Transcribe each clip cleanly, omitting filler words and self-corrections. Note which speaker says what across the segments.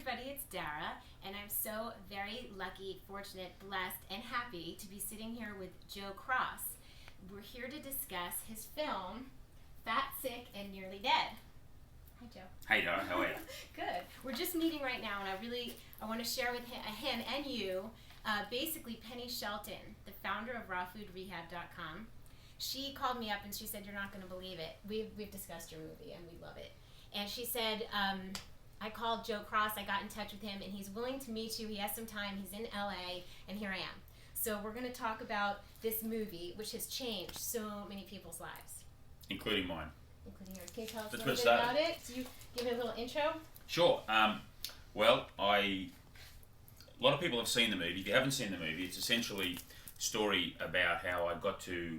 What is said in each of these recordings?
Speaker 1: everybody, it's Dara, and I'm so very lucky, fortunate, blessed, and happy to be sitting here with Joe Cross. We're here to discuss his film, Fat, Sick, and Nearly Dead. Hi, Joe.
Speaker 2: Hey, Dara, how are you?
Speaker 1: Good. We're just meeting right now, and I want to share with him and you, basically Penny Shelton, the founder of rawfoodrehab.com. She called me up and she said, "You're not going to believe it. We've discussed your movie and we love it." And she said, I called Joe Cross, I got in touch with him, and he's willing to meet you. He has some time, he's in LA, and here I am. So we're going to talk about this movie, which has changed so many people's lives.
Speaker 2: Including mine.
Speaker 1: Including yours. Can you tell us
Speaker 2: Let's
Speaker 1: a little
Speaker 2: get
Speaker 1: bit
Speaker 2: started.
Speaker 1: about it? So you give it a little intro?
Speaker 2: Sure. Well, a lot of people have seen the movie. If you haven't seen the movie, it's essentially a story about how I got to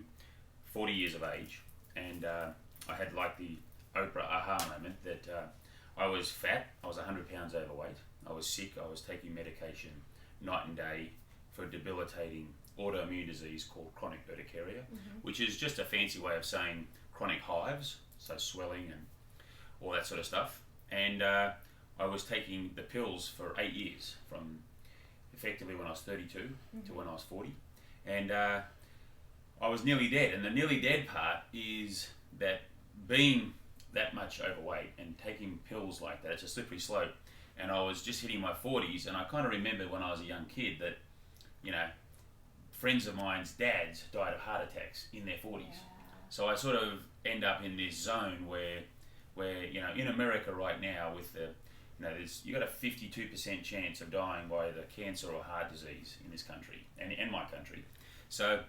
Speaker 2: 40 years of age, and I had like the Oprah aha moment that I was fat, I was 100 pounds overweight, I was sick, I was taking medication night and day for a debilitating autoimmune disease called chronic urticaria, which is just a fancy way of saying chronic hives, so swelling and all that sort of stuff. And I was taking the pills for 8 years, from effectively when I was 32 to when I was 40. And I was nearly dead. And the nearly dead part is that being that much overweight and taking pills like that, it's a slippery slope. And I was just hitting my 40s, and I kind of remembered when I was a young kid that, you know, friends of mine's dads died of heart attacks in their 40s. Yeah. So I sort of end up in this zone where you know, in America right now, with the, you know, you got a 52% chance of dying by either cancer or heart disease in this country and my country. So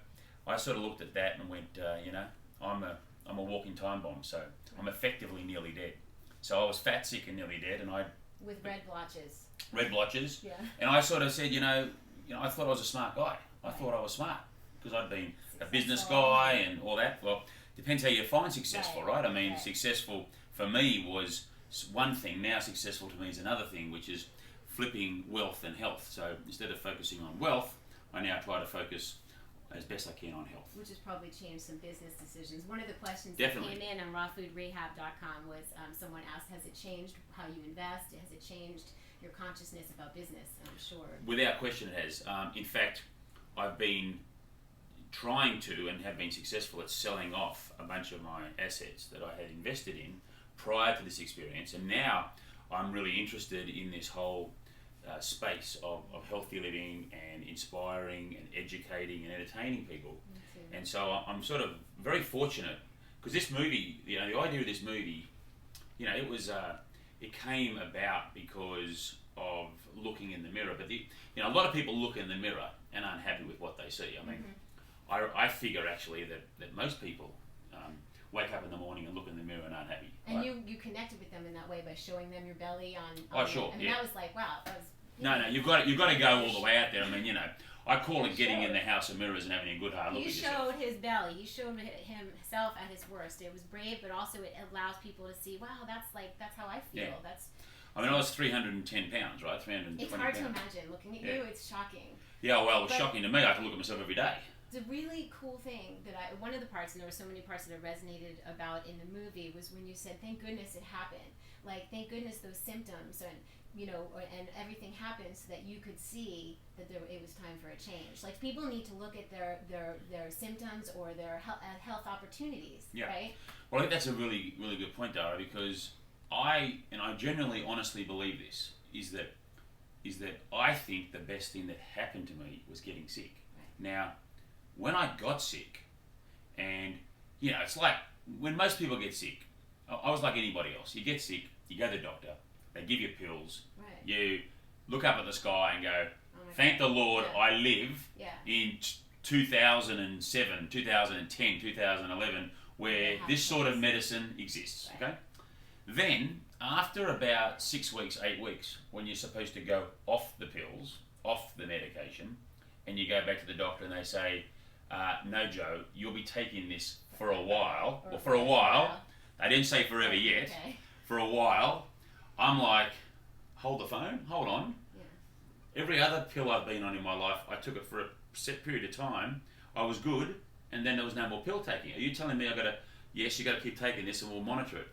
Speaker 2: I sort of looked at that and went, you know, I'm a walking time bomb, so I'm effectively nearly dead. So I was fat, sick, and nearly dead, and
Speaker 1: with red blotches.
Speaker 2: Red blotches.
Speaker 1: Yeah.
Speaker 2: And I sort of said, you know, I thought I was a smart guy. I thought I was smart because I'd been a business guy and all that. Well, depends how you define successful, right? I mean, successful for me was one thing. Now successful to me is another thing, which is flipping wealth and health. So instead of focusing on wealth, I now try to focus as best I can on health.
Speaker 1: Which has probably changed some business decisions. One of the questions
Speaker 2: Definitely.
Speaker 1: that came in on rawfoodrehab.com was someone asked, has it changed how you invest? Has it changed your consciousness about business? And I'm sure.
Speaker 2: Without question it has. In fact, I've been trying to and have been successful at selling off a bunch of my assets that I had invested in prior to this experience, and now I'm really interested in this whole space of healthy living and inspiring and educating and entertaining people. And so I'm sort of very fortunate because this movie, you know, the idea of this movie, you know, it came about because of looking in the mirror. But you know, a lot of people look in the mirror and aren't happy with what they see. I mean, I figure actually that most people wake up in the morning and look in the mirror and aren't happy.
Speaker 1: And right? you connected with them in that way by showing them your belly on
Speaker 2: oh, sure.
Speaker 1: And that was like, wow, that was...
Speaker 2: No, you've got to go all the way out there. I mean, you know, I call it getting in the house of mirrors and having a good hard look at yourself.
Speaker 1: He showed his belly. He showed himself at his worst. It was brave, but also it allows people to see, wow, that's how I feel.
Speaker 2: Yeah.
Speaker 1: That's...
Speaker 2: I mean, I was 310 pounds, right? 320
Speaker 1: It's hard
Speaker 2: pounds.
Speaker 1: to imagine. Looking at you, it's shocking.
Speaker 2: Yeah, well, it was shocking to me. I have to look at myself every day.
Speaker 1: The really cool thing that one of the parts, and there were so many parts that I resonated about in the movie, was when you said, thank goodness it happened. Like, thank goodness those symptoms and, you know, and everything happened so that you could see that it was time for a change. Like, people need to look at their symptoms or their health opportunities, right?
Speaker 2: Well, I think that's a really, really good point, Dara, because I genuinely, honestly believe this, is that I think the best thing that happened to me was getting sick. Right. Now, when I got sick, and, you know, it's like when most people get sick, I was like anybody else. You get sick, you go to the doctor, they give you pills, you look up at the sky and go, thank the Lord I live in 2007, 2010, 2011, where this sort of medicine exists, okay? Then, after about 6 weeks, 8 weeks, when you're supposed to go off the pills, off the medication, and you go back to the doctor and they say, no, Joe, you'll be taking this for a while, or for a while. They didn't say forever yet. Okay. For a while, I'm like, hold the phone, hold on. Yeah. Every other pill I've been on in my life, I took it for a set period of time. I was good, and then there was no more pill taking. Are you telling me yes, you got to keep taking this and we'll monitor it?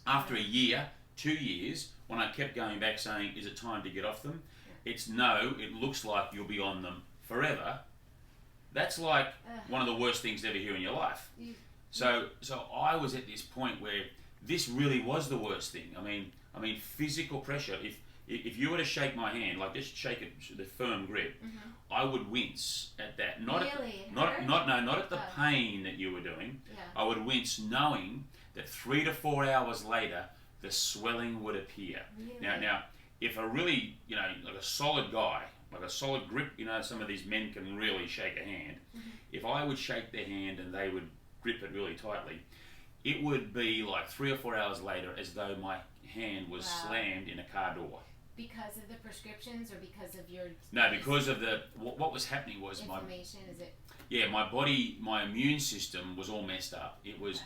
Speaker 2: After a year, 2 years, when I kept going back saying, is it time to get off them? It's no, it looks like you'll be on them forever. That's like one of the worst things to ever hear in your life. So I was at this point where this really was the worst thing. I mean, physical pressure. If you were to shake my hand, like just shake it, the firm grip, I would wince at that. Not at the pain that you were doing.
Speaker 1: Yeah.
Speaker 2: I would wince knowing that 3 to 4 hours later, the swelling would appear.
Speaker 1: Really?
Speaker 2: Now, if a really, like a solid guy, like a solid grip, some of these men can really shake a hand. If I would shake their hand and they would grip it really tightly, it would be like 3 or 4 hours later as though my hand was slammed in a car door.
Speaker 1: Because of the prescriptions or because of your...
Speaker 2: No, because of what was happening was
Speaker 1: inflammation, is it?
Speaker 2: Yeah, my body, my immune system was all messed up. It was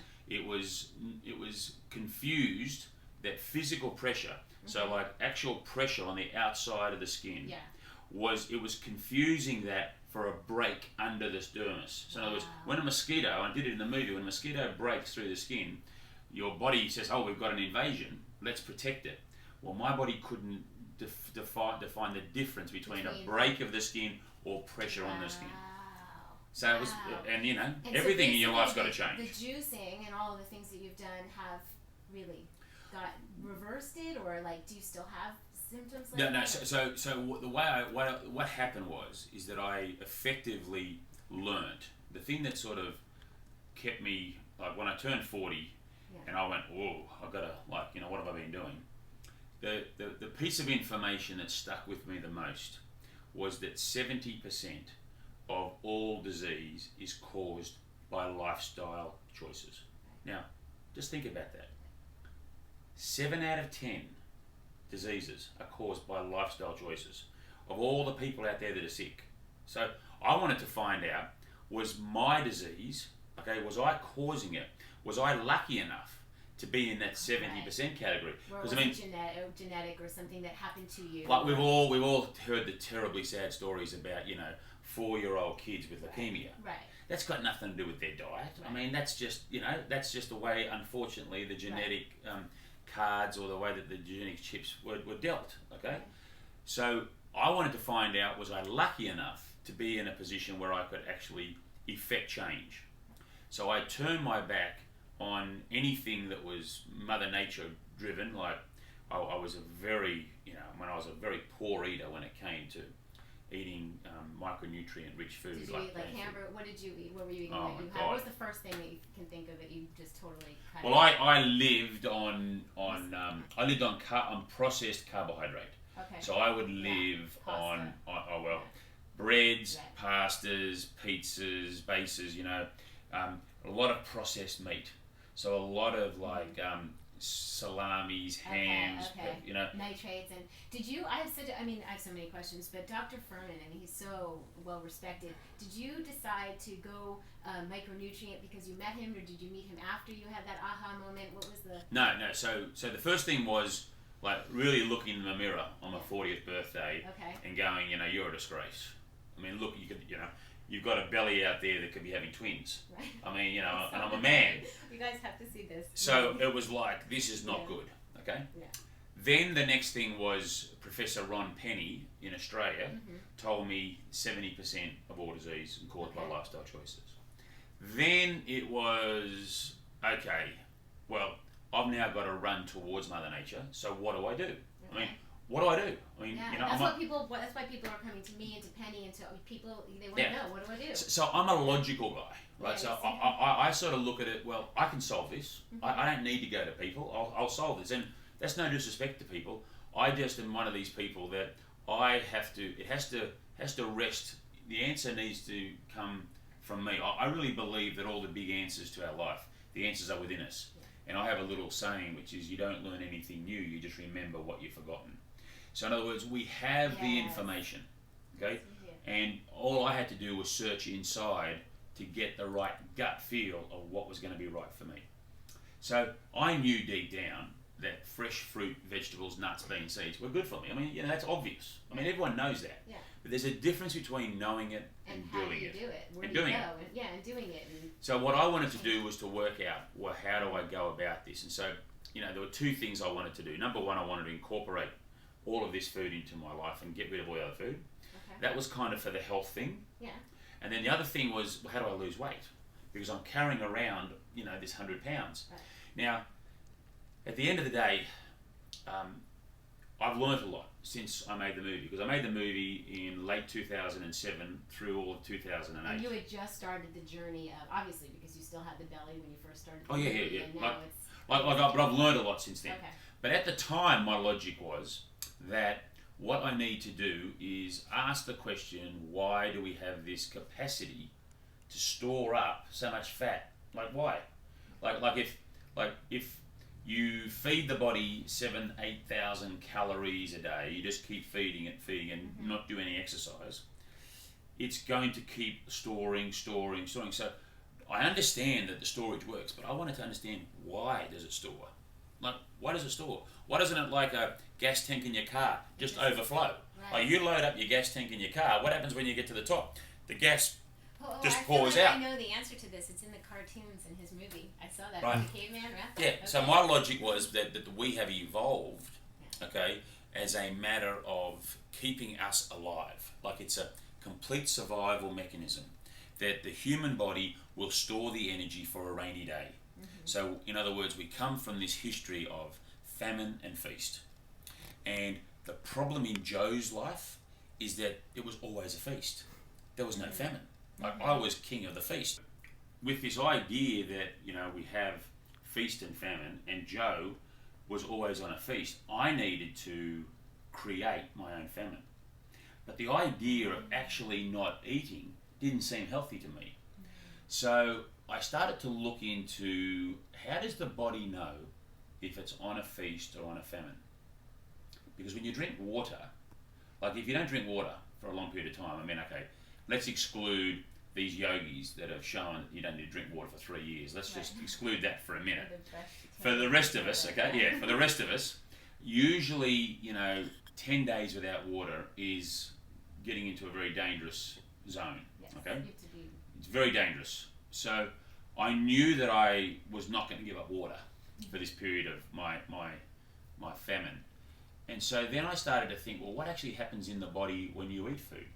Speaker 2: confused that physical pressure, so like actual pressure on the outside of the skin, was confusing that for a break under the dermis. So in other words, when a mosquito, I did it in the movie, when a mosquito breaks through the skin, your body says, oh, we've got an invasion, let's protect it. Well, my body couldn't define the difference between a break of the skin or pressure on the skin. So it was, and everything in your life's got to change.
Speaker 1: The juicing and all of the things that you've done have really reversed it, or like, do you still have symptoms like that?
Speaker 2: No. So the way what happened is that I effectively learnt the thing that sort of kept me, like when I turned 40, and I went, whoa, I've got to, like, what have I been doing? The piece of information that stuck with me the most was that 70% of all disease is caused by lifestyle choices. Now, just think about that. 7 out of 10 diseases are caused by lifestyle choices of all the people out there that are sick. So I wanted to find out, was my disease, was I causing it? Was I lucky enough to be in that 70% category?
Speaker 1: Because I mean, genetic or something that happened to you.
Speaker 2: Like we've all heard the terribly sad stories about 4-year-old kids with leukemia.
Speaker 1: Right.
Speaker 2: That's got nothing to do with their diet. Right. I mean, that's just that's just the way, unfortunately, the genetic cards or the way that the genetic chips were dealt. Okay. Right. So I wanted to find out, was I lucky enough to be in a position where I could actually effect change? So I turned my back on anything that was Mother Nature driven. Like I was a very, when I was a very poor eater when it came to eating micronutrient rich food.
Speaker 1: Did you eat like hamburger? What did you eat? What were you eating?
Speaker 2: Oh my God.
Speaker 1: What was the first thing that you can think of that you just totally cut
Speaker 2: Well, I lived on processed carbohydrate.
Speaker 1: Okay.
Speaker 2: So I would live on breads, pastas, pizzas, bases, a lot of processed meat. So a lot of like salamis, hams,
Speaker 1: nitrates. And did you? I have so many questions. But Dr. Furman, he's so well respected. Did you decide to go micronutrient because you met him, or did you meet him after you had that aha moment? What was the?
Speaker 2: No. So the first thing was like really looking in the mirror on my 40th birthday and going, you're a disgrace. I mean, look, you could, you've got a belly out there that could be having twins. Right. I mean, and I'm a man.
Speaker 1: You guys have to see this.
Speaker 2: So it was like, this is not good, okay? Yeah. Then the next thing was Professor Ron Penny in Australia told me 70% of all disease is caused by lifestyle choices. Then it was, well, I've now got to run towards Mother Nature, so what do I do? Okay. I mean, what do I do? I mean,
Speaker 1: that's why people are coming to me and to Penny and to people. They want to know, what do I do?
Speaker 2: So I'm a logical guy, right? Yeah, so I sort of look at it. Well, I can solve this. I don't need to go to people. I'll solve this, and that's no disrespect to people. I just am one of these people that I have to. It has to rest. The answer needs to come from me. I really believe that all the big answers to our life, the answers are within us. And I have a little saying, which is, you don't learn anything new. You just remember what you've forgotten. So in other words, we have the information, okay? And all I had to do was search inside to get the right gut feel of what was going to be right for me. So I knew deep down that fresh fruit, vegetables, nuts, beans, seeds were good for me. I mean, that's obvious. I mean, everyone knows that. Yeah. But there's a difference between knowing it and doing it.
Speaker 1: And doing it. And doing it.
Speaker 2: So what I wanted to do was to work out, well, how do I go about this? And so there were two things I wanted to do. Number one, I wanted to incorporate all of this food into my life and get rid of all the other food.
Speaker 1: Okay.
Speaker 2: That was kind of for the health thing.
Speaker 1: Yeah.
Speaker 2: And then the other thing was, well, how do I lose weight? Because I'm carrying around, this 100 pounds.
Speaker 1: Right.
Speaker 2: Now, at the end of the day, I've learnt a lot since I made the movie, because I made the movie in late 2007 through all of 2008.
Speaker 1: And you had just started the journey of, obviously, because you still had the belly when you first started the
Speaker 2: Oh, yeah,
Speaker 1: movie,
Speaker 2: yeah.
Speaker 1: and now
Speaker 2: But I've learned a lot since then.
Speaker 1: Okay.
Speaker 2: But at the time, my logic was that what I need to do is ask the question, why do we have this capacity to store up so much fat? Like, why? Like if you feed the body 7,000-8,000 calories a day, you just keep feeding it, and not do any exercise, it's going to keep storing. So I understand that the storage works, but I wanted to understand, why does it store? Like, why does it store? Why doesn't it, like a gas tank in your car, just overflow?
Speaker 1: Right.
Speaker 2: Like, you load up your gas tank in your car, what happens when you get to the top? The gas just
Speaker 1: I feel
Speaker 2: pours
Speaker 1: like
Speaker 2: out.
Speaker 1: I know the answer to this. It's in the cartoons in his movie. I saw that.
Speaker 2: Right.
Speaker 1: The caveman, right?
Speaker 2: Yeah,
Speaker 1: Okay.
Speaker 2: so my logic was that we have evolved, okay, as a matter of keeping us alive. Like, it's a complete survival mechanism, that the human body will store the energy for a rainy day. So, in other words, we come from this history of famine and feast. And the problem in Joe's life is that it was always a feast. There was no famine. Like, I was king of the feast. With this idea that, we have feast and famine, and Joe was always on a feast, I needed to create my own famine. But the idea of actually not eating didn't seem healthy to me. So I started to look into, how does the body know if it's on a feast or on a famine? Because when you drink water, like, if you don't drink water for a long period of time, okay, let's exclude these yogis that have shown that you don't need to drink water for 3 years. Let's just exclude that for a minute. For the rest of us, for the rest of us, usually, 10 days without water is getting into a very dangerous zone. Okay? It's very dangerous. So I knew that I was not going to give up water for this period of my famine. And so then I started to think, well, what actually happens in the body when you eat food?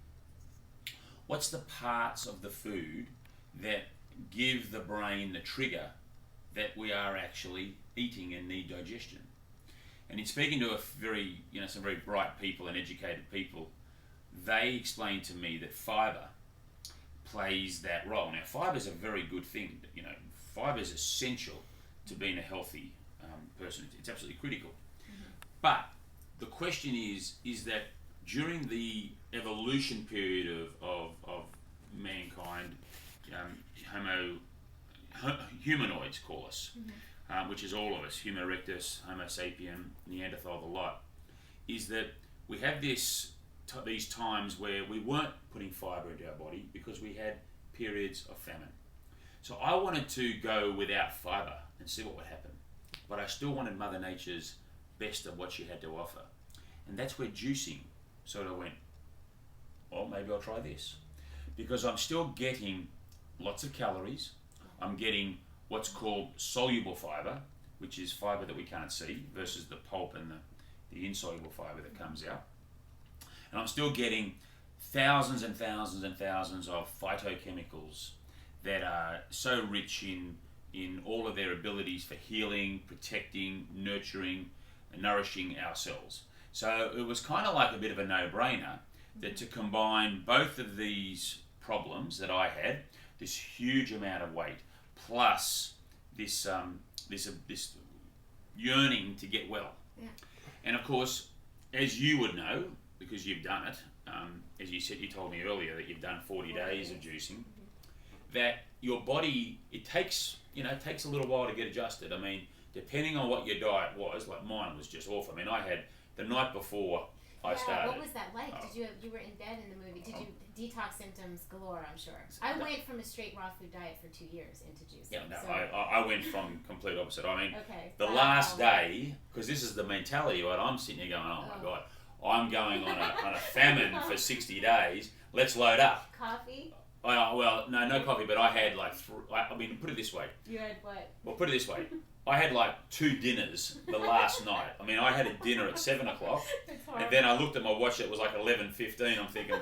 Speaker 2: What's the parts of the food that give the brain the trigger that we are actually eating and need digestion? And in speaking to some very bright people and educated people, they explained to me that fibre plays that role. Now, fibre is a very good thing. Fibre is essential to being a healthy person. It's absolutely critical. But the question is that during the evolution period of mankind, humanoids call us, which is all of us, Homo erectus, Homo sapien, Neanderthal, the lot, is that we have these times where we weren't putting fibre into our body because we had periods of famine. So I wanted to go without fibre and see what would happen. But I still wanted Mother Nature's best of what she had to offer. And that's where juicing sort of went, well, maybe I'll try this. Because I'm still getting lots of calories. I'm getting what's called soluble fibre, which is fibre that we can't see, versus the pulp and the insoluble fibre that comes out. And I'm still getting thousands and thousands and thousands of phytochemicals that are so rich in all of their abilities for healing, protecting, nurturing, and nourishing our cells. So it was kind of like a bit of a no-brainer that to combine both of these problems that I had, this huge amount of weight, plus this yearning to get well.
Speaker 1: Yeah.
Speaker 2: And of course, as you would know, because you've done it, as you said, you told me earlier that you've done 40 days of juicing, that your body, it takes a little while to get adjusted. I mean, depending on what your diet was, like mine was just awful. I mean, I had, the night before I started.
Speaker 1: What was that like? You were in bed in the movie? Did you detox symptoms galore? I'm sure. I went from a straight raw food diet for 2 years into juicing.
Speaker 2: Yeah, no,
Speaker 1: so.
Speaker 2: I went from complete opposite. I mean,
Speaker 1: Okay.
Speaker 2: the last day, because this is the mentality, right? I'm sitting here going, oh my God, I'm going on a famine for 60 days. Let's load up.
Speaker 1: Coffee?
Speaker 2: Well, no coffee, but I had like, put it this way.
Speaker 1: You had what?
Speaker 2: Well, put it this way. I had like 2 dinners the last night. I mean, I had a dinner at 7 o'clock, and then I looked at my watch. It was like 11:15. I'm thinking,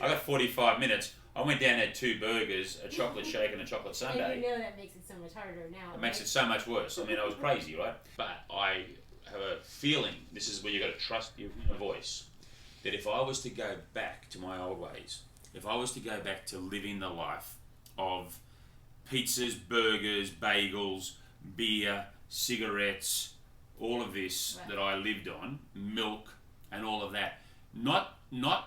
Speaker 2: I got 45 minutes. I went down and had 2 burgers, a chocolate shake, and a chocolate sundae.
Speaker 1: And you know that makes it so much harder now.
Speaker 2: It makes it so much worse. I mean, I was crazy, right? But I have a feeling, this is where you got to trust your inner voice, that if I was to go back to my old ways, if I was to go back to living the life of pizzas, burgers, bagels, beer, cigarettes, all of this that I lived on, milk and all of that, not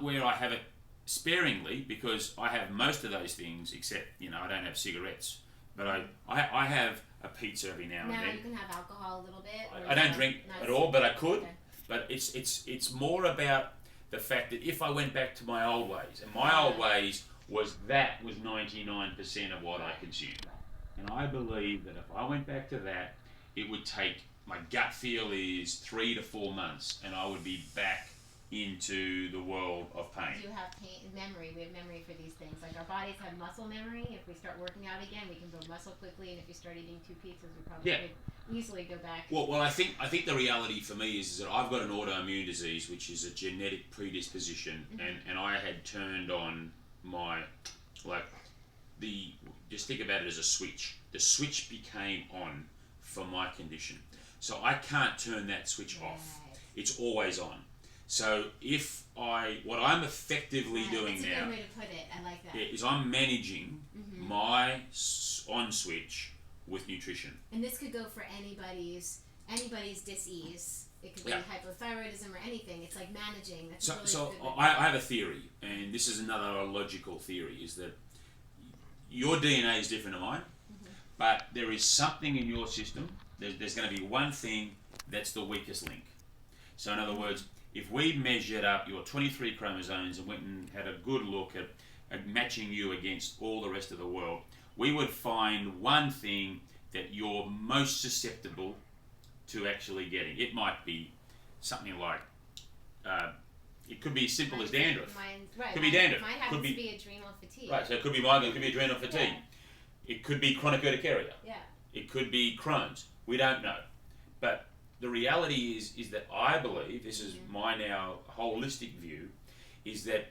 Speaker 2: where I have it sparingly, because I have most of those things, except, I don't have cigarettes, but I have a pizza every now and then.
Speaker 1: Now you can have alcohol a little bit.
Speaker 2: I don't drink at all, but I could.
Speaker 1: Okay.
Speaker 2: But it's more about the fact that if I went back to my old ways, and my old ways was 99% of what I consumed, and I believe that if I went back to that, it would take, my gut feel is 3 to 4 months, and I would be back into the world of pain.
Speaker 1: You have memory. We have memory for these things. Like our bodies have muscle memory. If we start working out again, we can build muscle quickly. And if you start eating 2 pizzas, we probably could easily go back.
Speaker 2: Well, I think the reality for me is that I've got an autoimmune disease, which is a genetic predisposition, and I had turned on my, just think about it as a switch. The switch became on for my condition, so I can't turn that switch off. It's always on. So what I'm effectively doing
Speaker 1: that's
Speaker 2: now,
Speaker 1: a good way to put it. I like that.
Speaker 2: is I'm managing my on switch with nutrition.
Speaker 1: And this could go for anybody's dis-ease. It could be hypothyroidism or anything. It's like managing. That's
Speaker 2: So I have a theory, and this is another logical theory, is that your DNA is different to mine, but there is something in your system. There's going to be one thing that's the weakest link. So in other words, if we measured up your 23 chromosomes and went and had a good look at matching you against all the rest of the world, we would find one thing that you're most susceptible to actually getting. It might be something like, it could be as simple as dandruff. Could be dandruff.
Speaker 1: Mine happens to be adrenal fatigue.
Speaker 2: Right, so it could be migraine, it could be adrenal fatigue.
Speaker 1: Yeah.
Speaker 2: It could be chronic urticaria.
Speaker 1: Yeah.
Speaker 2: It could be Crohn's. We don't know. But the reality is that I believe, this is my now holistic view, is that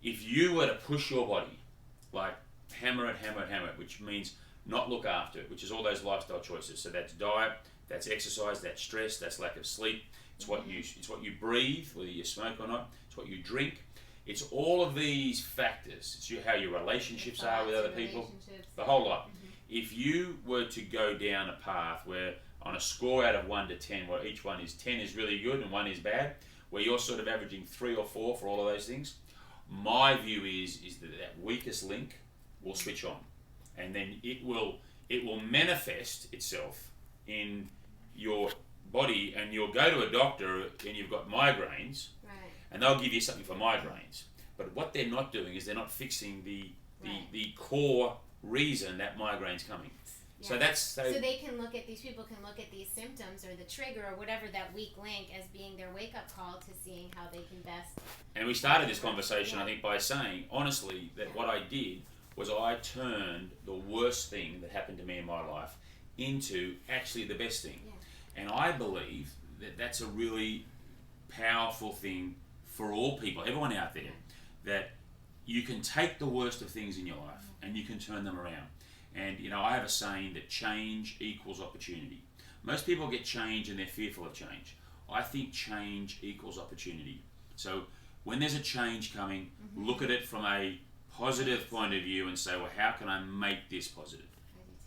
Speaker 2: if you were to push your body, like hammer it, which means not look after it, which is all those lifestyle choices. So that's diet, that's exercise, that's stress, that's lack of sleep. It's what you breathe, whether you smoke or not. It's what you drink. It's all of these factors. It's how your relationships are with other people, the whole lot. If you were to go down a path where, on a score out of 1 to 10, where each one is 10 is really good and 1 is bad, where you're sort of averaging 3 or 4 for all of those things, my view is that weakest link will switch on, and then it will manifest itself in your body, and you'll go to a doctor and you've got migraines, and they'll give you something for migraines. But what they're not doing is they're not fixing the core reason that migraine's coming. Yeah. So
Speaker 1: they can look at, these people can look at these symptoms or the trigger or whatever, that weak link, as being their wake-up call to seeing how they can best.
Speaker 2: And we started this conversation, I think, by saying, honestly, that what I did was I turned the worst thing that happened to me in my life into actually the best thing. Yeah. And I believe that that's a really powerful thing for all people, everyone out there, that you can take the worst of things in your life and you can turn them around. And, I have a saying that change equals opportunity. Most people get change and they're fearful of change. I think change equals opportunity. So when there's a change coming, look at it from a positive point of view and say, well, how can I make this positive?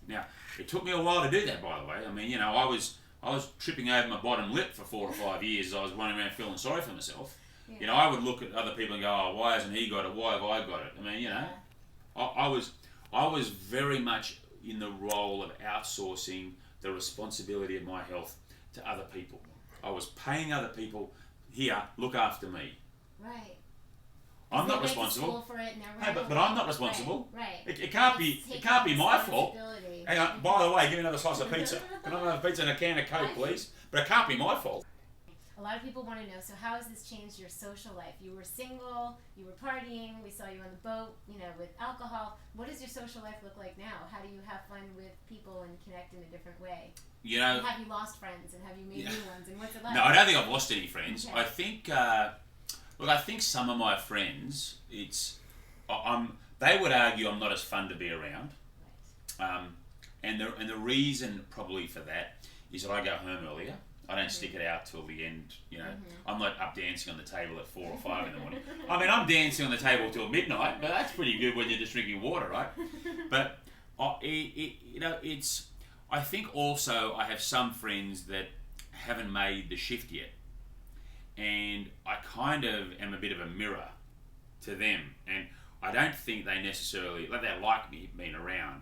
Speaker 2: Now, it took me a while to do that, by the way. I mean, I was tripping over my bottom lip for 4 or 5 years as I was running around feeling sorry for myself. Yeah. I would look at other people and go, oh, why hasn't he got it? Why have I got it? I mean, I was very much in the role of outsourcing the responsibility of my health to other people. I was paying other people, here, look after me.
Speaker 1: Right.
Speaker 2: I'm not responsible.
Speaker 1: For it and
Speaker 2: hey, but I'm not responsible.
Speaker 1: Right.
Speaker 2: It can't be my fault. Hang on, by the way, give me another slice of pizza. Can I have a pizza and a can of Coke, please? But it can't be my fault.
Speaker 1: A lot of people want to know, so how has this changed your social life? You were single, you were partying, we saw you on the boat, with alcohol. What does your social life look like now? How do you have fun with people and connect in a different way?
Speaker 2: You know,
Speaker 1: have you lost friends and have you made new ones and what's it like?
Speaker 2: No, I don't think I've lost any friends.
Speaker 1: Okay.
Speaker 2: I think, look, I think some of my friends, they would argue I'm not as fun to be around.
Speaker 1: Right.
Speaker 2: And the reason probably for that is that I go home earlier. I don't stick it out till the end, you know. I'm not up dancing on the table at 4 or 5 in the morning. I mean, I'm dancing on the table till midnight, but that's pretty good when you're just drinking water, right? But, you know, I think also I have some friends that haven't made the shift yet. And I kind of am a bit of a mirror to them. And I don't think they necessarily, like they like me being around,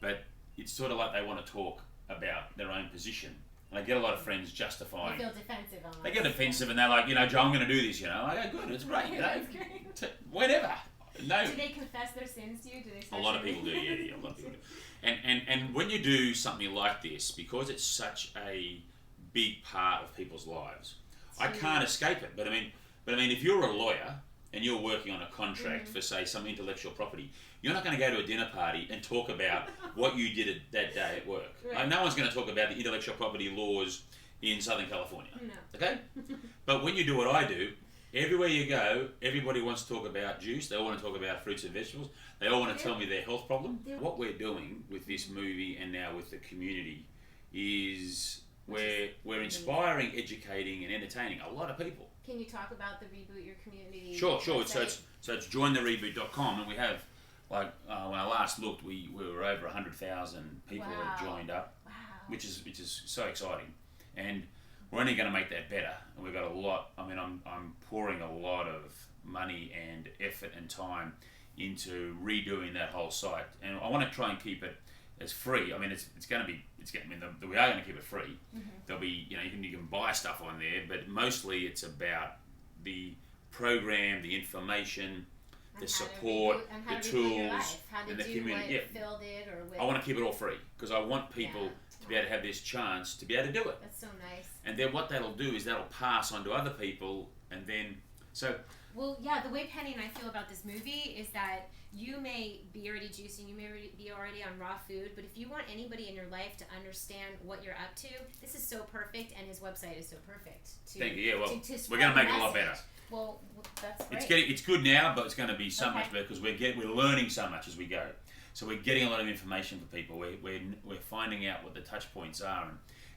Speaker 2: but it's sort of like they want to talk about their own position. And I get a lot of friends justifying.
Speaker 1: They feel defensive almost.
Speaker 2: They get defensive and they're like, you know, Joe, I'm going to do this, you know. I go, good, it's great, you know. Whatever. No.
Speaker 1: Do they confess their sins to you? Do they?
Speaker 2: A lot of people do, yeah, a lot of people do. And when you do something like this, because it's such a big part of people's lives, I can't escape it. But I mean, if you're a lawyer and you're working on a contract for, say, some intellectual property, you're not going to go to a dinner party and talk about what you did that day at work.
Speaker 1: Right.
Speaker 2: No one's going to talk about the intellectual property laws in Southern California.
Speaker 1: No.
Speaker 2: Okay? But when you do what I do, everywhere you go, everybody wants to talk about juice. They all want to talk about fruits and vegetables. They all want to tell me their health problem. What we're doing with this movie and now with the community is we're inspiring, educating, and entertaining a lot of people.
Speaker 1: Can you talk about the Reboot Your Community?
Speaker 2: Sure. So it's jointhereboot.com, and we have, like, when I last looked, we were over 100,000 people that have joined up, which is so exciting, and we're only going to make that better. And we've got a lot. I mean, I'm pouring a lot of money and effort and time into redoing that whole site, and I want to try and keep it as free. I mean, we are going to keep it free. There'll be, you know, you can buy stuff on there, but mostly it's about the program, the information, the support, the tools, and the community.
Speaker 1: Phil did, or
Speaker 2: I want to keep it all free because I want people to be able to have this chance to be able to do it.
Speaker 1: That's so nice.
Speaker 2: And then what that'll do is that'll pass on to other people, and then so.
Speaker 1: Well, yeah, the way Penny and I feel about this movie is that you may be already juicing, you may be already on raw food, but if you want anybody in your life to understand what you're up to, this is so perfect, and his website is so perfect.
Speaker 2: Thank you. Yeah, well, we're going to make it a lot better.
Speaker 1: Well, that's great.
Speaker 2: It's good now, but it's going to be so much better because we're learning so much as we go. So we're getting a lot of information for people. We're finding out what the touch points are,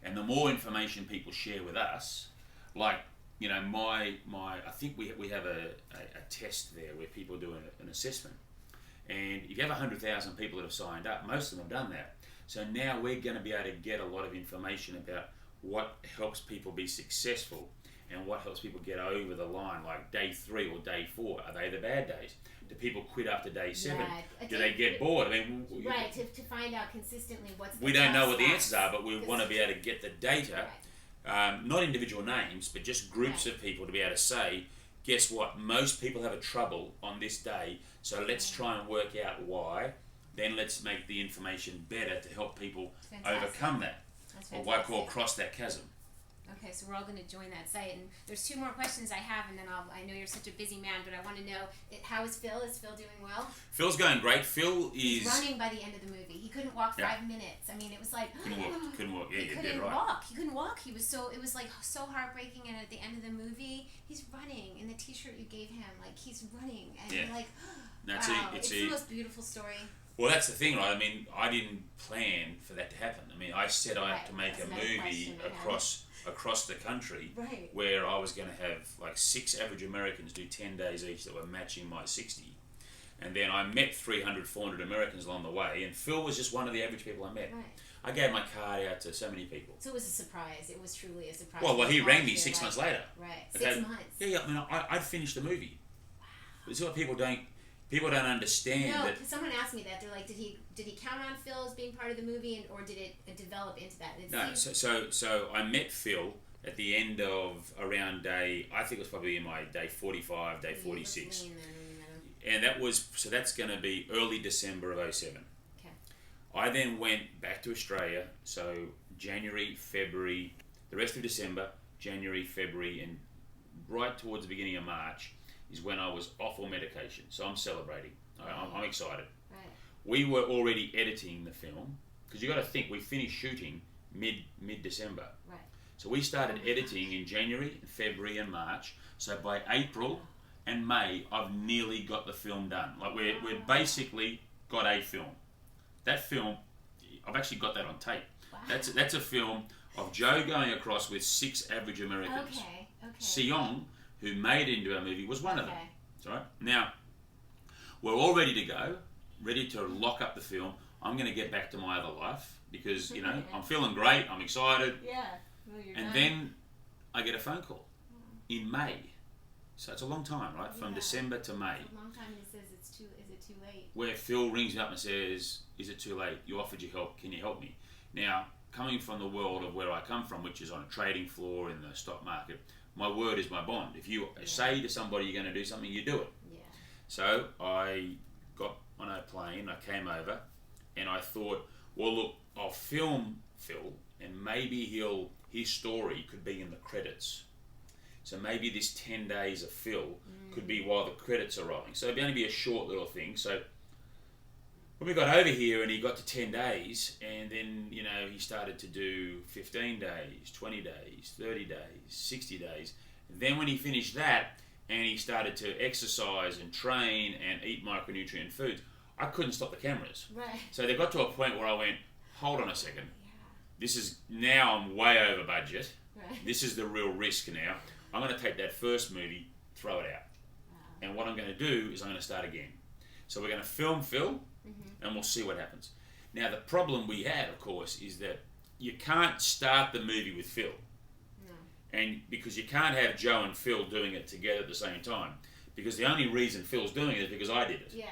Speaker 2: and the more information people share with us, like, you know, I think we have a test there where people do an assessment, and if you have 100,000 people that have signed up, most of them have done that. So now we're going to be able to get a lot of information about what helps people be successful and what helps people get over the line, like day 3 or day 4. Are they the bad days? Do people quit after day 7? Do they get bored? I mean,
Speaker 1: to find out consistently what's the
Speaker 2: we don't know what the answers are, but we want to be able to get the data. Not individual names, but just groups of people to be able to say, guess what, most people have a trouble on this day, so let's try and work out why, then let's make the information better to help people overcome that, or what I call cross that chasm.
Speaker 1: Okay, so we're all going to join that site, and there's 2 more questions I have, and then I know you're such a busy man, but I want to know, how is Phil? Is Phil doing well?
Speaker 2: Phil's going great. Phil is...
Speaker 1: He's running by the end of the movie. He couldn't walk 5 minutes. I mean, it was like...
Speaker 2: Couldn't walk. Yeah,
Speaker 1: he couldn't walk. He couldn't walk. It was like so heartbreaking, and at the end of the movie, he's running, in the t-shirt you gave him, like, he's running, and you're like, wow, it's the most beautiful story.
Speaker 2: Well, that's the thing, right? I mean, I didn't plan for that to happen. I mean, I set out to make a movie across the country where I was going to have like 6 average Americans do 10 days each that were matching my 60. And then I met 300, 400 Americans along the way, and Phil was just one of the average people I met. I gave my card out to so many people.
Speaker 1: So it was a surprise. It was truly a surprise.
Speaker 2: Well, he rang me 6 months later.
Speaker 1: Right,
Speaker 2: okay?
Speaker 1: 6 months.
Speaker 2: Yeah, I mean, I'd finished the movie. Wow. This is what people don't understand.
Speaker 1: No, because someone asked me that. They're like, did he count on Phil as being part of the movie, or did it develop into that?
Speaker 2: So I met Phil at the end of around day, I think it was probably in my day 45, day 46. And that's going to be early December of 07.
Speaker 1: Okay.
Speaker 2: I then went back to Australia, so January, February, the rest of December, January, February, and right towards the beginning of March is when I was off all medication. So I'm celebrating. I'm excited. Right. We were already editing the film, because you got to think, we finished shooting mid December.
Speaker 1: Right.
Speaker 2: So we started editing in January, February, and March. So by April and May, I've nearly got the film done. Like we're basically got a film. That film, I've actually got that on tape.
Speaker 1: Wow.
Speaker 2: That's a film of Joe going across with 6 average Americans.
Speaker 1: Okay.
Speaker 2: Siong, who made it into our movie, was one of them.
Speaker 1: Okay.
Speaker 2: That's right. Now, we're all ready to go, ready to lock up the film. I'm going to get back to my other life because, you know, I'm feeling great, I'm excited.
Speaker 1: Yeah. Well,
Speaker 2: And then I get a phone call in May. So it's a long time, right? From December to May.
Speaker 1: It's a long time. He says is it too late?
Speaker 2: Where Phil rings me up and says, is it too late? You offered your help, can you help me? Now, coming from the world of where I come from, which is on a trading floor in the stock market, my word is my bond. If you say to somebody you're going to do something, you do it.
Speaker 1: Yeah.
Speaker 2: So I got on a plane, I came over, and I thought, well, look, I'll film Phil, and maybe his story could be in the credits. So maybe this 10 days of Phil could be while the credits are rolling. So it'd only be a short little thing. So when we got over here and he got to 10 days, and then, you know, he started to do 15 days, 20 days, 30 days, 60 days. And then when he finished that and he started to exercise and train and eat micronutrient foods, I couldn't stop the cameras.
Speaker 1: Right.
Speaker 2: So they got to a point where I went, hold on a second. This is, now I'm way over budget.
Speaker 1: Right.
Speaker 2: This is the real risk now. I'm going to take that first movie, throw it out. And what I'm going to do is I'm going to start again. So we're going to film Phil, and we'll see what happens. Now, the problem we had, of course, is that you can't start the movie with Phil.
Speaker 1: No.
Speaker 2: And because you can't have Joe and Phil doing it together at the same time. Because the only reason Phil's doing it is because I did it.
Speaker 1: Yeah.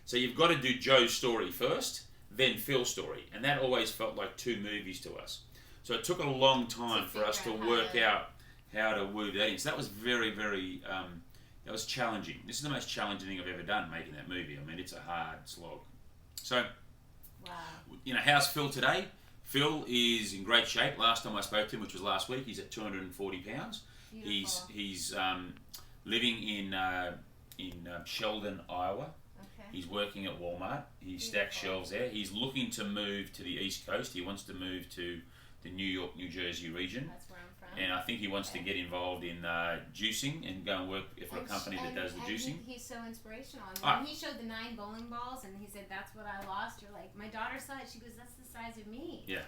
Speaker 2: So you've got to do Joe's story first, then Phil's story. And that always felt like 2 movies to us. So it took a long time for us to work out how to weave that in. So that was very, very, that was challenging. This is the most challenging thing I've ever done, making that movie. I mean, it's a hard slog. So, you know, how's Phil today? Phil is in great shape. Last time I spoke to him, which was last week, he's at 240 pounds.
Speaker 1: Beautiful.
Speaker 2: He's living in Sheldon, Iowa.
Speaker 1: Okay.
Speaker 2: He's working at Walmart. He stacks shelves there. He's looking to move to the East Coast. He wants to move to the New York, New Jersey region.
Speaker 1: That's where I'm from.
Speaker 2: And I think he wants to get involved in juicing and go and work for a company that does the juicing.
Speaker 1: He's so inspirational. I mean, when he showed the 9 bowling balls and he said, that's what I lost, you're like, my daughter saw it, she goes, that's the size of me.
Speaker 2: Yeah.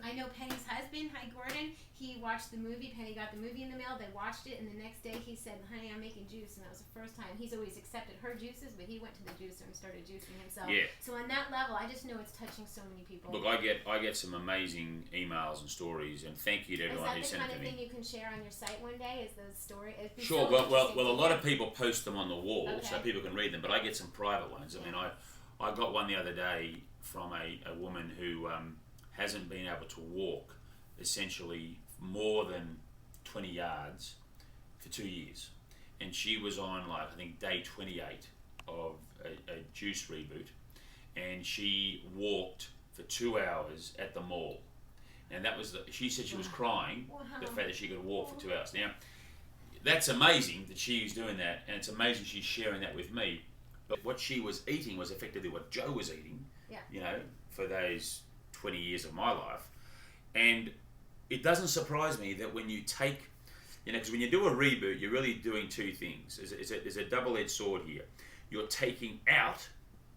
Speaker 1: I know Penny's husband, hi Gordon, he watched the movie. Penny got the movie in the mail, they watched it, and the next day he said, honey, I'm making juice, and that was the first time. He's always accepted her juices, but he went to the juicer and started juicing himself.
Speaker 2: Yeah.
Speaker 1: So on that level, I just know it's touching so many people.
Speaker 2: Look, I get some amazing emails and stories, and thank you to everyone who sent it to me.
Speaker 1: Is that the kind of thing you can share on your site one day? Is those stories?
Speaker 2: Sure. Well, a lot of people post them on the wall so people can read them, but I get some private ones. I mean, I got one the other day from a woman who hasn't been able to walk essentially more than 20 yards for 2 years, and she was on, like, I think day 28 of a juice reboot, and she walked for 2 hours at the mall, and that was she said she was crying the fact that she could walk for 2 hours. Now, that's amazing that she's doing that, and it's amazing she's sharing that with me. But what she was eating was effectively what Joe was eating, you know, for those 20 years of my life. And it doesn't surprise me that when you take, you know, because when you do a reboot, you're really doing 2 things. There's a double-edged sword here. You're taking out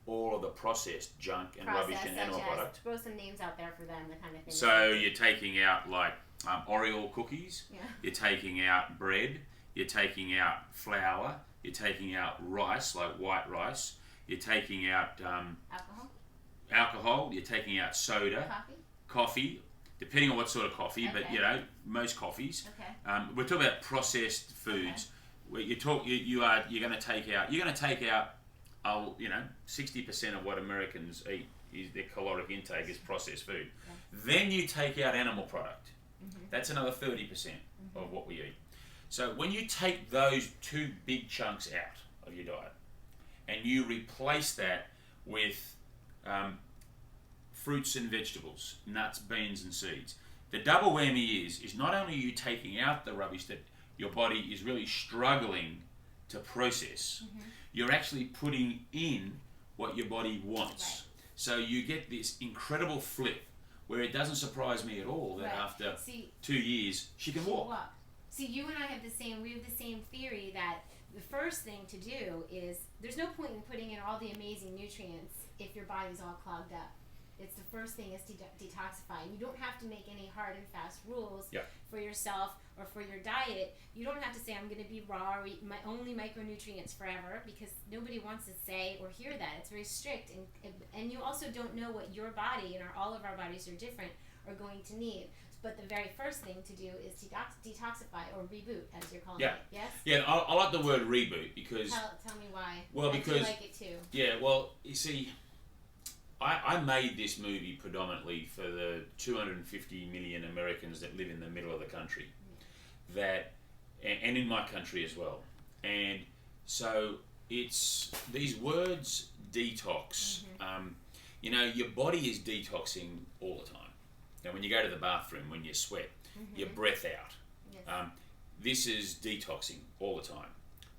Speaker 2: all of the processed junk and rubbish and animal product.
Speaker 1: Throw some names out there for them, the kind of thing.
Speaker 2: So you're taking out, like, Oreo cookies.
Speaker 1: Yeah.
Speaker 2: You're taking out bread. You're taking out flour. You're taking out rice, like white rice. You're taking out alcohol. You're taking out soda. Coffee. Depending on what sort of coffee, but you know, most coffees.
Speaker 1: Okay.
Speaker 2: We're talking about processed foods. Where you're going to take out. You know, 60% of what Americans eat is their caloric intake is processed food. Then you take out animal product. That's another 30% of what we eat. So when you take those 2 big chunks out of your diet, and you replace that with fruits and vegetables, nuts, beans and seeds, the double whammy is not only are you taking out the rubbish that your body is really struggling to process, you're actually putting in what your body wants. So you get this incredible flip where it doesn't surprise me at all that after 2 years she can walk.
Speaker 1: See, you and I have the same theory that the first thing to do is, there's no point in putting in all the amazing nutrients if your body's all clogged up. It's the first thing is to detoxify. You don't have to make any hard and fast rules for yourself or for your diet. You don't have to say, I'm going to be raw or eat only micronutrients forever, because nobody wants to say or hear that. It's very strict. And you also don't know what your body, and all of our bodies are different, are going to need. But the very first thing to do is detoxify, or reboot, as you're calling it. Yes?
Speaker 2: Yeah, I like the word reboot because...
Speaker 1: Tell me why.
Speaker 2: Well, because...
Speaker 1: I like it too.
Speaker 2: Yeah, well, you see... I made this movie predominantly for the 250 million Americans that live in the middle of the country, and in my country as well. And so it's these words, detox. You know, your body is detoxing all the time. Now, when you go to the bathroom, when you sweat, your breath out. This is detoxing all the time.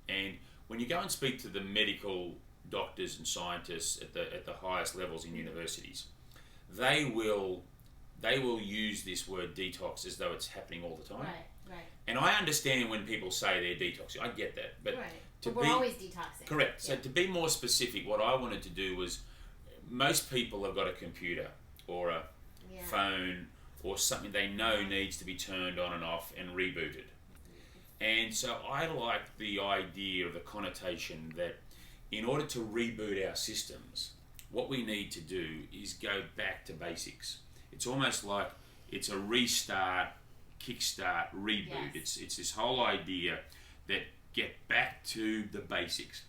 Speaker 2: And when you go and speak to the medical doctors and scientists at the highest levels in universities, they will use this word detox as though it's happening all the time.
Speaker 1: Right.
Speaker 2: And I understand when people say they're detoxing. I get that. But
Speaker 1: we're always detoxing.
Speaker 2: Correct. So to be more specific, what I wanted to do was, most people have got a computer or a phone or something they know needs to be turned on and off and rebooted. And so I like the idea of the connotation that in order to reboot our systems, what we need to do is go back to basics. It's almost like it's a restart, kickstart, reboot. It's this whole idea that get back to the basics.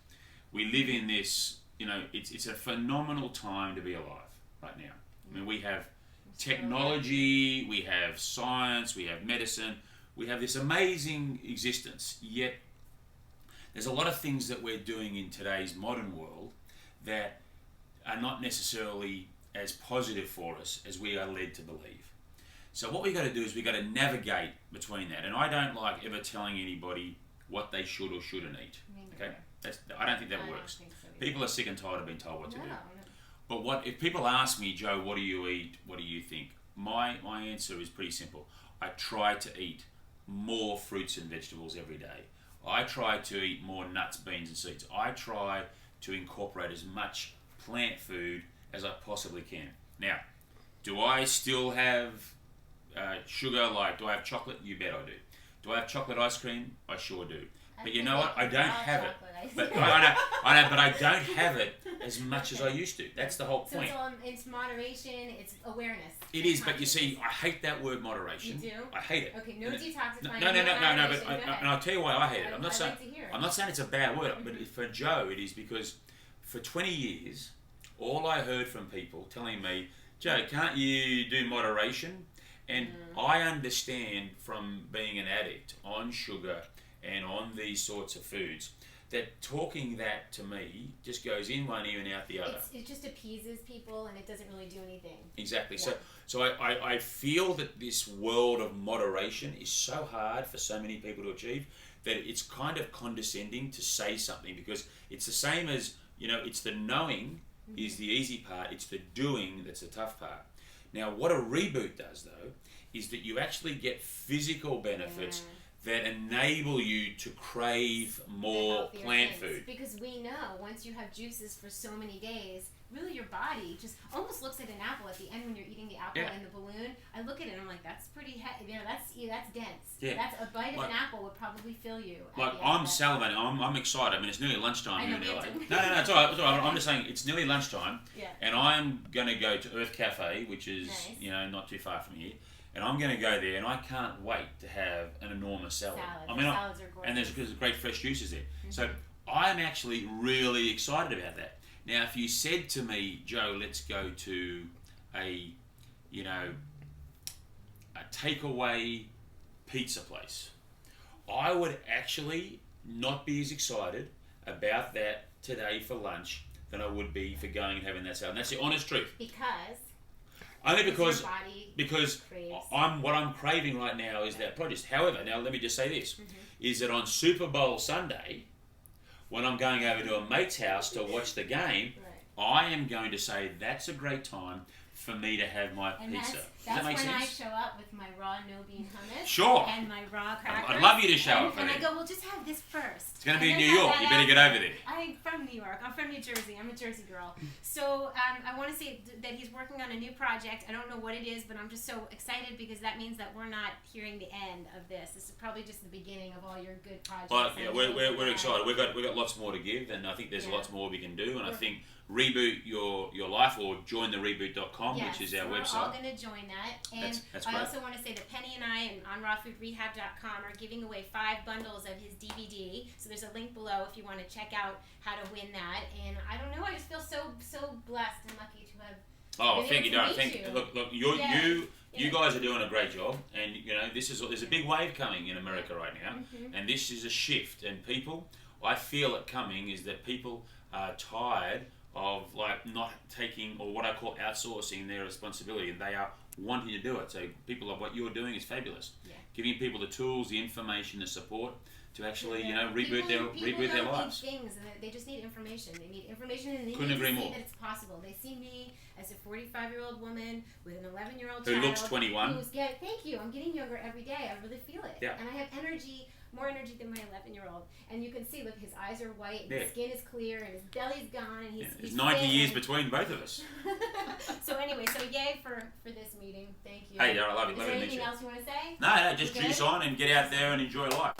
Speaker 2: We live in this, you know, it's a phenomenal time to be alive right now. I mean, we have technology, we have science, we have medicine, we have this amazing existence, yet there's a lot of things that we're doing in today's modern world that are not necessarily as positive for us as we are led to believe. So what we've got to do is we've got to navigate between that. And I don't like ever telling anybody what they should or shouldn't eat. Okay, I don't think that works. Think so, people are sick and tired of being told what to do. But if people ask me, Joe, what do you eat? What do you think? My answer is pretty simple. I try to eat more fruits and vegetables every day. I try to eat more nuts, beans and seeds. I try to incorporate as much plant food as I possibly can. Now, do I still have sugar? Like, do I have chocolate? You bet I do. Do I have chocolate ice cream? I sure do. But you know what? I don't have it. But I know, but I don't have it as much as I used to. That's the whole point.
Speaker 1: So it's moderation, it's awareness.
Speaker 2: It is, but you see, I hate that word moderation.
Speaker 1: You do?
Speaker 2: I hate it.
Speaker 1: Okay, no detoxifying.
Speaker 2: No, and I'll tell you why I hate it.
Speaker 1: I'd like to hear it.
Speaker 2: I'm not saying it's a bad word, but for Joe it is, because for 20 years, all I heard from people telling me, Joe, can't you do moderation? And I understand from being an addict on sugar and on these sorts of foods, that talking that to me just goes in one ear and out the other.
Speaker 1: It just appeases people and it doesn't really do anything.
Speaker 2: Exactly. Yeah. So I feel that this world of moderation is so hard for so many people to achieve that it's kind of condescending to say something, because it's the same as, you know, it's the knowing is the easy part, it's the doing that's the tough part. Now, what a reboot does, though, is that you actually get physical benefits that enable you to crave more plant food.
Speaker 1: Because we know once you have juices for so many days, really your body just almost looks at an apple at the end when you're eating the apple in the balloon. I look at it and I'm like, that's pretty heavy. You know, that's dense.
Speaker 2: Yeah.
Speaker 1: That's a bite of an apple would probably fill you.
Speaker 2: Like, I'm salivating. I'm excited. I mean, it's nearly lunchtime here in LA. No, it's all right. It's all right. I'm just saying it's nearly lunchtime.
Speaker 1: Yeah.
Speaker 2: And I'm going to go to Earth Cafe, which is you know, not too far from here. And I'm going to go there, and I can't wait to have an enormous salad. I mean,
Speaker 1: salads are gorgeous.
Speaker 2: And there's great fresh juices there. So I'm actually really excited about that. Now, if you said to me, Joe, let's go to a takeaway pizza place, I would actually not be as excited about that today for lunch than I would be for going and having that salad. And that's the honest truth. Only because what I'm craving right now is that produce. However, now let me just say this, is that on Super Bowl Sunday, when I'm going over to a mate's house to watch the game, I am going to say that's a great time for me to have my
Speaker 1: And
Speaker 2: pizza.
Speaker 1: that's
Speaker 2: Does that make
Speaker 1: when
Speaker 2: sense?
Speaker 1: I show up with my raw no bean hummus.
Speaker 2: Sure.
Speaker 1: And my raw crackers.
Speaker 2: I'd love you to show up for
Speaker 1: And I
Speaker 2: that.
Speaker 1: go, well, just have this first.
Speaker 2: It's going to be in
Speaker 1: And
Speaker 2: New
Speaker 1: then have
Speaker 2: York.
Speaker 1: that
Speaker 2: You better get
Speaker 1: after.
Speaker 2: over there.
Speaker 1: I'm from New York. I'm from New Jersey. I'm a Jersey girl. So I want to say that he's working on a new project. I don't know what it is, but I'm just so excited because that means that we're not hearing the end of this. This is probably just the beginning of all your good projects.
Speaker 2: Well, yeah, we're excited. We've got lots more to give, and I think there's lots more we can do. And I think Reboot your life, or jointhereboot.com, which is our website.
Speaker 1: We're all going to join that. And
Speaker 2: that's
Speaker 1: I
Speaker 2: great.
Speaker 1: also want to say that Penny and I and on rawfoodrehab.com are giving away 5 bundles of his DVD. So there's a link below if you want to check out how to win that. And I don't know, I just feel so blessed and lucky to have.
Speaker 2: Oh, thank you, Dara. Thank you. Look, you guys are doing a great job, and you know there's a big wave coming in America right now, and this is a shift. And people, I feel it coming is that people are tired of not taking, or what I call outsourcing, their responsibility, and they are wanting to do it. So people, what you're doing is fabulous. Yeah. Giving people the tools, the information, the support to actually reboot their lives.
Speaker 1: Need things, and they just need information. They need information, and they
Speaker 2: Couldn't
Speaker 1: need
Speaker 2: agree
Speaker 1: to see
Speaker 2: more.
Speaker 1: that it's possible. They see me as a 45-year-old woman with an 11-year-old
Speaker 2: who
Speaker 1: child
Speaker 2: looks 21.
Speaker 1: Thank you. I'm getting younger every day. I really feel it.
Speaker 2: Yeah.
Speaker 1: And I have energy. More energy than my 11-year-old, and you can see. Look, his eyes are white, and his skin is clear, and his belly's gone, and he's
Speaker 2: 90 years between both of us.
Speaker 1: So anyway, yay for this meeting. Thank you.
Speaker 2: Hey, Dara, I love you.
Speaker 1: Is there anything else you want to say?
Speaker 2: No, just juice on and get out there and enjoy life.